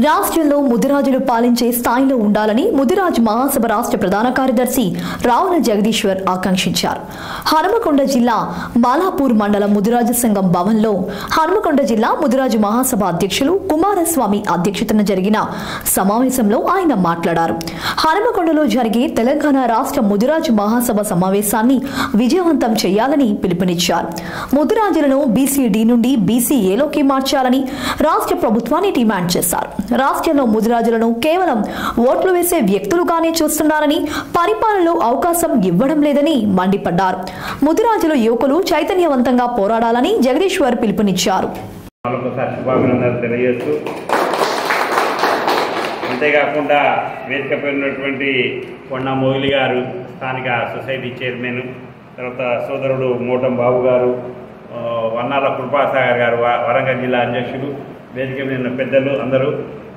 రాష్ట్రంలో ముదిరాజులు పాలించే స్థాయిలో ఉండాలని ముదిరాజ్ మహాసభ రాష్ట్ర ప్రధాన కార్యదర్శి రావుల జగదీశ్వర్ ఆకాంక్షించారు. హనుమకొండ జిల్లా మాలాపూర్ మండలం ముదిరాజు సంఘం భవన్లో హనుమకొండ జిల్లా ముదిరాజు మహాసభ అధ్యక్షులు కుమారస్వామి అధ్యక్షతన జరిగిన సమావేశంలో ఆయన మాట్లాడారు. హనుమకొండలో జరిగే తెలంగాణ రాష్ట్ర ముదిరాజు మహాసభ సమావేశాన్ని విజయవంతం చేయాలని పిలుపునిచ్చారు. ముదిరాజులను బీసీ-డి నుండి బీసీ-ఏలోకి మార్చాలని రాష్ట్ర ప్రభుత్వాన్ని డిమాండ్ చేశారు. రాష్ట్రంలో ముదిరాజులను కేవలం ఓట్లు వేసే వ్యక్తులుగానే చూస్తున్నారని, పరిపాలనలో అవకాశం ఇవ్వడం లేదని మండిపడ్డారు. ముదిరాజుల యువకులు చైతన్యవంతంగా పోరాడాలని జగదీశ్వర్ పిలుపునిచ్చారు. అంతేకాకుండా వేదికపై ఉన్నటువంటి కొండ మోగిలి గారు, స్థానిక సొసైటీ చైర్మన్, తర్వాత సోదరుడు మోటం బాబు గారు, వన్నాల కృపాసాగర్ గారు, వరంగల్ జిల్లా అధ్యక్షులు, వేదిక మీద ఉన్న పెద్దలు అందరూ,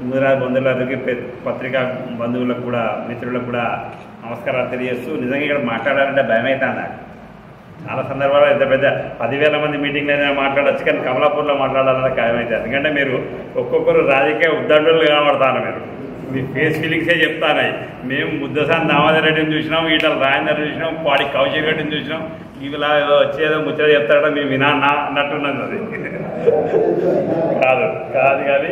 ముదిరాజు బంధువులందరికీ, పత్రికా బంధువులకు కూడా, మిత్రులకు కూడా నమస్కారాలు తెలియజేస్తూ, నిజంగా ఇక్కడ మాట్లాడాలంటే భయం అవుతుంది నాకు. చాలా సందర్భాల్లో ఇంత పెద్ద 10,000 మంది మీటింగ్లో అయినా మాట్లాడచ్చు, కానీ కమలాపూర్లో మాట్లాడాలన్న ఖాయమైతే. ఎందుకంటే మీరు ఒక్కొక్కరు రాజకీయ ఉద్దండులు కనబడతాను. మీరు మీ ఫేస్ ఫీలింగ్సే చెప్తాను. మేము ముద్దసాని దామోదర్ రెడ్డిని చూసినాం, ఈటల రాజేందర్ చూసినాం, పాడి కౌశిక్ రెడ్డిని చూసినాం, ఇలా వచ్చేదో ముచ్చట చెప్తాడో మేము వినా అన్నట్టున్నది. అది కాదు కానీ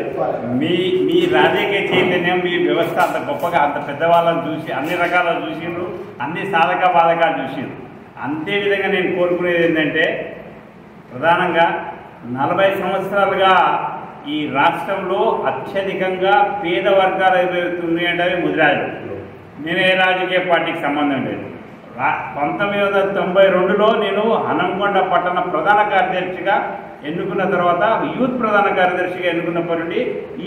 మీ రాజకీయ చైతన్యం, మీ వ్యవస్థ అంత గొప్పగా, అంత పెద్దవాళ్ళని చూసి అన్ని రకాల చూసిండ్రు, అన్ని సాధక బాధకాలు చూసిండ్రు. అంతేవిధంగా నేను కోరుకునేది ఏంటంటే, ప్రధానంగా 40 సంవత్సరాలుగా ఈ రాష్ట్రంలో అత్యధికంగా పేద వర్గాలు ఎదురవుతుంది అంటే ముదిరాజులు. నేను ఏ రాజకీయ పార్టీకి సంబంధం లేదు. 1992లో నేను హనుమకొండ పట్టణ ప్రధాన కార్యదర్శిగా ఎన్నుకున్న తర్వాత యూత్ ప్రధాన కార్యదర్శిగా ఎన్నుకున్నప్పటి నుండి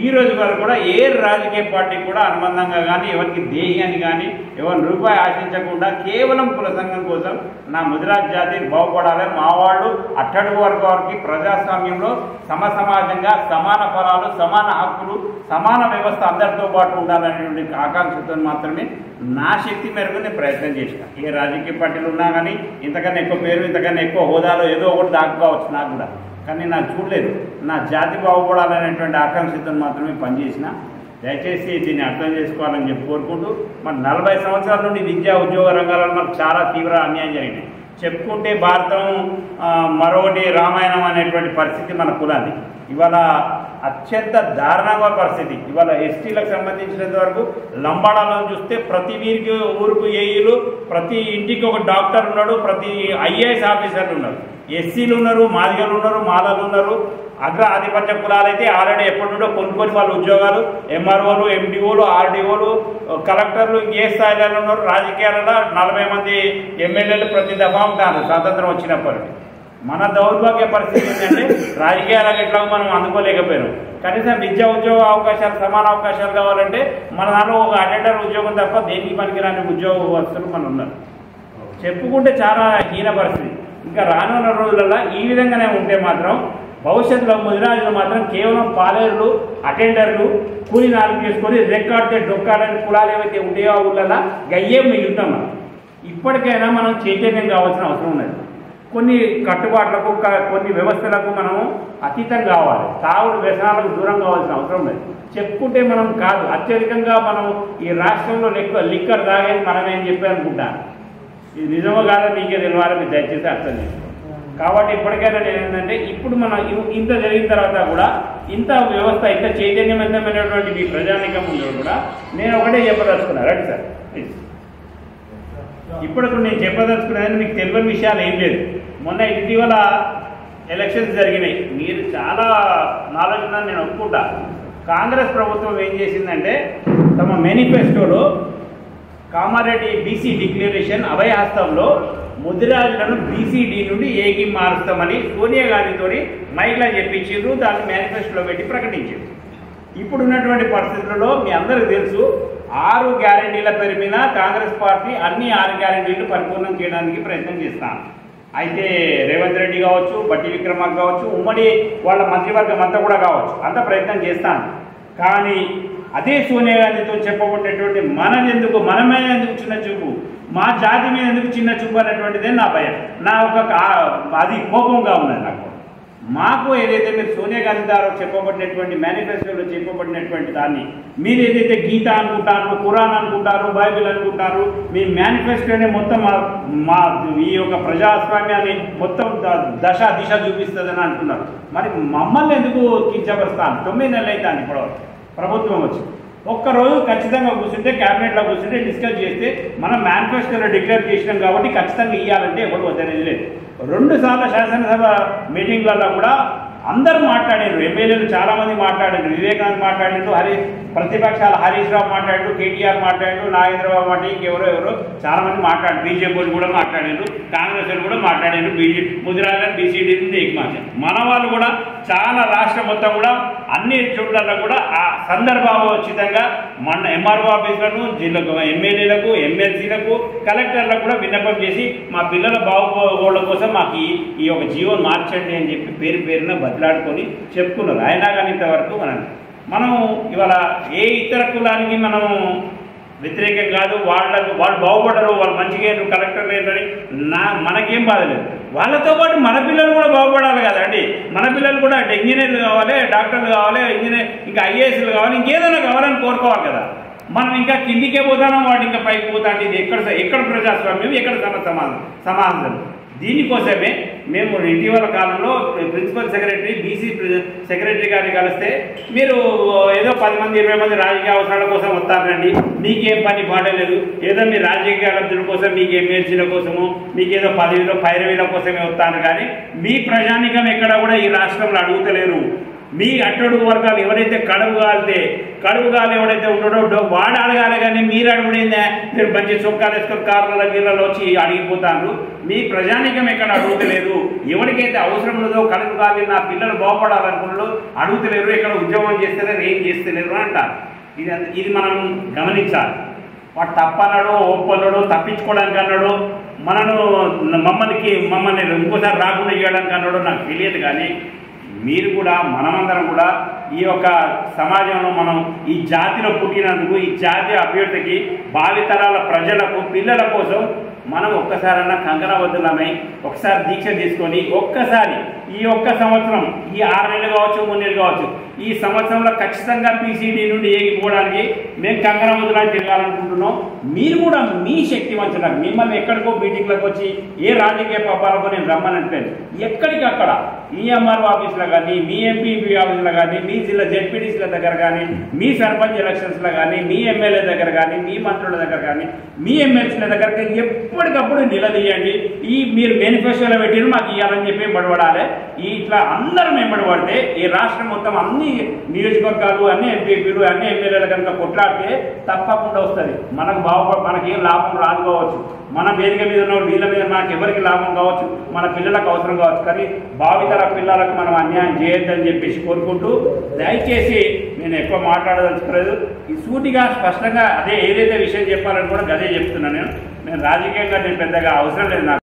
ఈ రోజు వరకు కూడా ఏ రాజకీయ పార్టీకి కూడా అనుబంధంగా కానీ, ఎవరికి దేహ్యాన్ని కానీ, ఎవరిని రూపాయి ఆశించకుండా కేవలం కుల సంఘం కోసం నా ముదిరాజ్ జాతి బాగుపడాలి, మా వాళ్ళు అట్టడుగు వర్గానికి ప్రజాస్వామ్యంలో సమసమాజంగా సమాన ఫలాలు, సమాన హక్కులు, సమాన వ్యవస్థ అందరితో పాటు ఉండాలనేటువంటి ఆకాంక్షతో మాత్రమే నా శక్తి మేరకు నేను ప్రయత్నం చేసిన. ఏ రాజకీయ పార్టీలు ఉన్నా కానీ ఇంతకన్నా ఎక్కువ పేరు, ఇంతకన్నా ఎక్కువ హోదాలో ఏదో ఒకటి దాక్కుకోవచ్చు నాకు కూడా, కానీ నాకు చూడలేదు. నా జాతి బాగుపడాలనేటువంటి ఆకాంక్షతో మాత్రమే పనిచేసిన. దయచేసి దీన్ని అర్థం చేసుకోవాలని చెప్పి కోరుకుంటూ, మరి 40 సంవత్సరాల నుండి విద్యా ఉద్యోగ రంగాలలో మనకు చాలా తీవ్ర అన్యాయం జరిగింది. చెప్పుకుంటే భారతం, మరొకటి రామాయణం అనేటువంటి పరిస్థితి మన కులాది. ఇవాళ అత్యంత దారుణంగా పరిస్థితి. ఇవాళ ఎస్టీలకు సంబంధించినంత వరకు లంబాడాలను చూస్తే ప్రతి వీరికి ఊరుకు ఏఈలు, ప్రతి ఇంటికి ఒక డాక్టర్ ఉన్నాడు, ప్రతి ఐఏఎస్ ఆఫీసర్లు ఉన్నారు. ఎస్సీలు ఉన్నారు, మాదిగలు ఉన్నారు, మాలలు ఉన్నారు. అగ్ర ఆధిపత్య కులాలు అయితే ఆల్రెడీ ఎప్పటి నుండో కొనుక్కొని వాళ్ళ ఉద్యోగాలు, ఎంఆర్ఓలు, ఎండిఓలు, ఆర్డీఓలు, కలెక్టర్లు, ఏ స్థాయిలో ఉన్నారు. రాజకీయాలలో 40 మంది ఎమ్మెల్యేలు ప్రతి దఫా ఉంటారు స్వాతంత్రం వచ్చినప్పటి. మన దౌర్భాగ్య పరిస్థితి ఏంటంటే, రాజకీయాలకు ఎట్లా మనం అందుకోలేకపోయినాం. కనీసం విద్యా ఉద్యోగ అవకాశాలు, సమాన అవకాశాలు కావాలంటే మన దాంట్లో ఒక అటెండర్ ఉద్యోగం తప్ప దేనికి పనికిరాని ఉద్యోగ వస్తువులు మనం ఉన్నారు. చెప్పుకుంటే చాలా హీన పరిస్థితి. ఇంకా రానున్న రోజులలో ఈ విధంగానే ఉంటే మాత్రం భవిష్యత్తులో ముదిరాజులు మాత్రం కేవలం పాలేరులు, అటెండర్లు, కూలి నాలుగు చేసుకొని రెక్కాడితే డొక్కాలని కులాలు ఏవైతే ఉంటాయో ఆ ఊళ్ళలో గయ్యే మిగులుతాం. మనం ఇప్పటికైనా మనం చైతన్యం కావాల్సిన అవసరం ఉన్నది. కొన్ని కట్టుబాట్లకు, కొన్ని వ్యవస్థలకు మనము అతీతం కావాలి. తాగుడు వ్యసనాలకు దూరం కావాల్సిన అవసరం ఉన్నది. చెప్పుకుంటే మనం కాదు, అత్యధికంగా మనం ఈ రాష్ట్రంలో లిక్కర్ తాగేది మనమేం చెప్పి అనుకుంటాను. ఇది నిజమో కాదో మీకే తెలియాలి, మీరు దయచేసి అర్థం చేసుకోండి. కాబట్టి ఇప్పటికైనా నేను ఏంటంటే, ఇప్పుడు మనం ఇంత జరిగిన తర్వాత కూడా, ఇంత వ్యవస్థ, ఇంత చైతన్యవంతమైనటువంటి మీ ప్రజానికం ఉందో కూడా నేను ఒకటే చెప్పదలుచుకున్నాను. Right sir, please. ఇప్పుడు నేను చెప్పదలుచుకున్నాను, మీకు తెలియని విషయాలు ఏం లేదు. మొన్న ఇటీవల ఎలక్షన్స్ జరిగినాయి. మీరు చాలా నాలెడ్జ్ ఉందని నేను ఒప్పుకుంటా. కాంగ్రెస్ ప్రభుత్వం ఏం చేసిందంటే, తమ మేనిఫెస్టోలో కామారెడ్డి బీసీ డిక్లరేషన్ అభయహస్తంలో ముదిరాజులను బీసీ-డి నుండి ఏకి మారుస్తామని సోనియా గాంధీతో మైక్లా చెప్పించారు. దాన్ని మేనిఫెస్టోలో పెట్టి ప్రకటించారు. ఇప్పుడున్నటువంటి పరిస్థితుల్లో మీ అందరికీ తెలుసు, 6 గ్యారెంటీల పేరు మీద కాంగ్రెస్ పార్టీ అన్ని 6 గ్యారెంటీలు పరిపూర్ణం చేయడానికి ప్రయత్నం చేస్తాను. అయితే రేవంత్ రెడ్డి కావచ్చు, బట్టి విక్రమార్క కావచ్చు, ఉమ్మడి వాళ్ళ మంత్రివర్గం అంతా కూడా కావచ్చు, అంత ప్రయత్నం చేస్తాను. కానీ అదే సోనియా గాంధీతో చెప్పబడినటువంటి మనమే ఎందుకు చిన్న చూపు, మా జాతి మీద ఎందుకు చిన్న చూపు అనేటువంటిదే నా భయం. నా ఒక అది కోపంగా ఉన్నది నాకు. మాకు ఏదైతే మీరు సోనియా గాంధీ ద్వారా చెప్పబడినటువంటి మేనిఫెస్టోలో చెప్పబడినటువంటి దాన్ని మీరు ఏదైతే గీత అనుకుంటారు, ఖురాన్ అనుకుంటారు, బైబిల్ అనుకుంటారు, మీ మేనిఫెస్టోనే మొత్తం మా ఈ యొక్క ప్రజాస్వామ్యాన్ని మొత్తం దిశ చూపిస్తుందని అంటున్నారు. మరి మమ్మల్ని ఎందుకు కించపరుస్తాను? 9 నెలలు అవుతాను ఇప్పుడు ప్రభుత్వం వచ్చి. ఒక్కరోజు ఖచ్చితంగా కూర్చుంటే, క్యాబినెట్లో కూర్చుంటే డిస్కస్ చేస్తే మనం మేనిఫెస్టోలో డిక్లేర్ చేసినాం కాబట్టి ఖచ్చితంగా ఇవ్వాలంటే ఎవరు వద్దనేది లేదు. 2 సార్లు శాసనసభ మీటింగ్లలో కూడా అందరూ మాట్లాడారు. ఎమ్మెల్యేలు చాలామంది మాట్లాడారు. వివేకానంద్ మాట్లాడారు, ప్రతిపక్షాల హరీష్ రావు మాట్లాడారు, కేటీఆర్ మాట్లాడారు, నాగేంద్రబాబు మాట్లాడి ఎవరో చాలామంది మాట్లాడారు. బీజేపీ వాళ్ళు కూడా మాట్లాడారు, కాంగ్రెస్ వాళ్ళు కూడా మాట్లాడారు, ముదిరాజు బీసీడీ నుంచి ఏకమాచారు. మన వాళ్ళు కూడా చాలా రాష్ట్రం మొత్తం కూడా అన్ని చోట్లలో కూడా ఆ సందర్భోచితంగా మన ఎంఆర్ఓ ఆఫీసులను, జిల్లా ఎమ్మెల్యేలకు, ఎమ్మెల్సీలకు, కలెక్టర్లకు కూడా విన్నపం చేసి మా పిల్లల బాగోగుల కోసం మాకు ఈ యొక్క జీవో మార్చండి అని చెప్పి పేరున బదిలాడుకొని చెప్పుకున్నారు. అయినా కానీ ఇంతవరకు మనం ఇవాళ ఏ ఇతర కులానికి మనము వ్యతిరేకం కాదు. వాళ్ళు బాగుపడరు, వాళ్ళు మంచిగా కలెక్టర్ లేదని మనకేం బాధ లేదు. వాళ్ళతో పాటు మన పిల్లలు కూడా బాగుపడాలి కదండి. మన పిల్లలు కూడా ఇంజనీర్లు కావాలి, డాక్టర్లు కావాలి, ఇంకా ఐఏఎస్లు కావాలి, ఇంకేదైనా కావాలని కోరుకోవాలి కదా. మనం ఇంకా కిందికే పోతాం, వాడు ఇంకా పైకి పోతాంటే ఇది ఎక్కడ ప్రజాస్వామ్యం, ఎక్కడ సమాధానం. దీనికోసమే మేము ఇటీవల కాలంలో ప్రిన్సిపల్ సెక్రటరీ, బీసీ సెక్రటరీ గారిని కలిస్తే, మీరు ఏదో 10 మంది 20 మంది రాజకీయ అవసరాల కోసం వస్తారండి, మీకేం పని పాడలేదు, ఏదో మీ రాజకీయ అభ్యర్థుల కోసం, మీకు ఎమ్మెల్సీల కోసము, మీకేదో పదవిలో పైరవీల కోసమే వస్తాను, కానీ మీ ప్రజానికం ఎక్కడ కూడా ఈ రాష్ట్రంలో అడుగుతలేరు. మీ అట్టడుగు వర్గాలు ఎవరైతే కడుపు గాలి ఎవడైతే ఉన్నాడో వాడు అడగాలి, కానీ మీరు అడుగుడైందే. మీరు మంచి చొక్కాలు వేసుకొని కార్లలో గీళ్ళలో వచ్చి అడిగిపోతారు. మీ ప్రజానికం ఎక్కడ అడుగుతలేదు. ఎవరికైతే అవసరం లేదో కడుపు గాలి నా పిల్లలు బాగుపడాలనుకున్నాడో అడుగుతలేరు, ఎక్కడ ఉద్యోగం చేస్తలేరు, ఏం చేస్తలేరు అంటారు. ఇది మనం గమనించాలి. వాడు తప్పన్నాడు, ఒప్పన్నాడు, తప్పించుకోవడానికి అన్నాడు, మమ్మల్ని ఇంకోసారి రాకుండా చేయడానికి అన్నాడు నాకు తెలియదు. కానీ మీరు కూడా, మనమందరం కూడా ఈ యొక్క సమాజంలో మనం ఈ జాతిలో పుట్టినందుకు, ఈ జాతి అభ్యర్థికి, భావితరాల ప్రజలకు, పిల్లల కోసం మనం ఒక్కసారన్నా కంకణబద్ధులమై ఒకసారి దీక్ష తీసుకొని ఒక్కసారి ఈ ఒక్క సంవత్సరం, ఈ 6 నెలలు కావచ్చు, 3 నెలలు కావచ్చు, ఈ సంవత్సరంలో ఖచ్చితంగా పీసీడీ నుండి ఏగిపోవడానికి మేము కంకణబద్ధులని తిరగాలనుకుంటున్నాం. మీరు కూడా మీ శక్తి వంచడానికి మిమ్మల్ని ఎక్కడికో మీటింగ్లకు వచ్చి ఏ రాజకీయ పబ్బాలకు నేను రమ్మనంటాను. ఎక్కడికక్కడ ఈఎంఆర్ఓ ఆఫీసులో కానీ, మీ ఎంపీపీ ఆఫీసులో కానీ, మీ జిల్లా జెడ్పీటీసీల దగ్గర కానీ, మీ సర్పంచ్ ఎలక్షన్స్లో కానీ, మీ ఎమ్మెల్యే దగ్గర కానీ, మీ మంత్రుల దగ్గర కానీ, మీ ఎమ్మెల్సీల దగ్గర ఎప్పటికప్పుడు నిలదీయండి. మీరు మేనిఫెస్టోలో పెట్టిన మాకు ఇవ్వాలని చెప్పి ఎంబడబడాలి. ఇట్లా అందరం ఎంబడబడితే ఈ రాష్ట్రం మొత్తం అన్ని నియోజకవర్గాలు, అన్ని ఎంపీపీలు, అన్ని ఎమ్మెల్యేలు కనుక కొట్లాడితే తప్పకుండా వస్తుంది. మనకేం లాభం రాదు కావచ్చు, మన వేదిక మీద ఉన్న వీళ్ళ మీద మనకు ఎవరికి లాభం కావచ్చు, మన పిల్లలకు అవసరం కావచ్చు, కానీ భావితర పిల్లలకు మనం అన్యాయం చేయొద్దని చెప్పేసి కోరుకుంటూ, దయచేసి నేను ఎక్కువ మాట్లాడదలుచుకోలేదు. ఈ సూటిగా స్పష్టంగా ఏదైతే విషయం చెప్పాలని కూడా అదే చెప్తున్నాను. నేను రాజకీయంగా పెద్దగా అవసరం లేదు నాకు.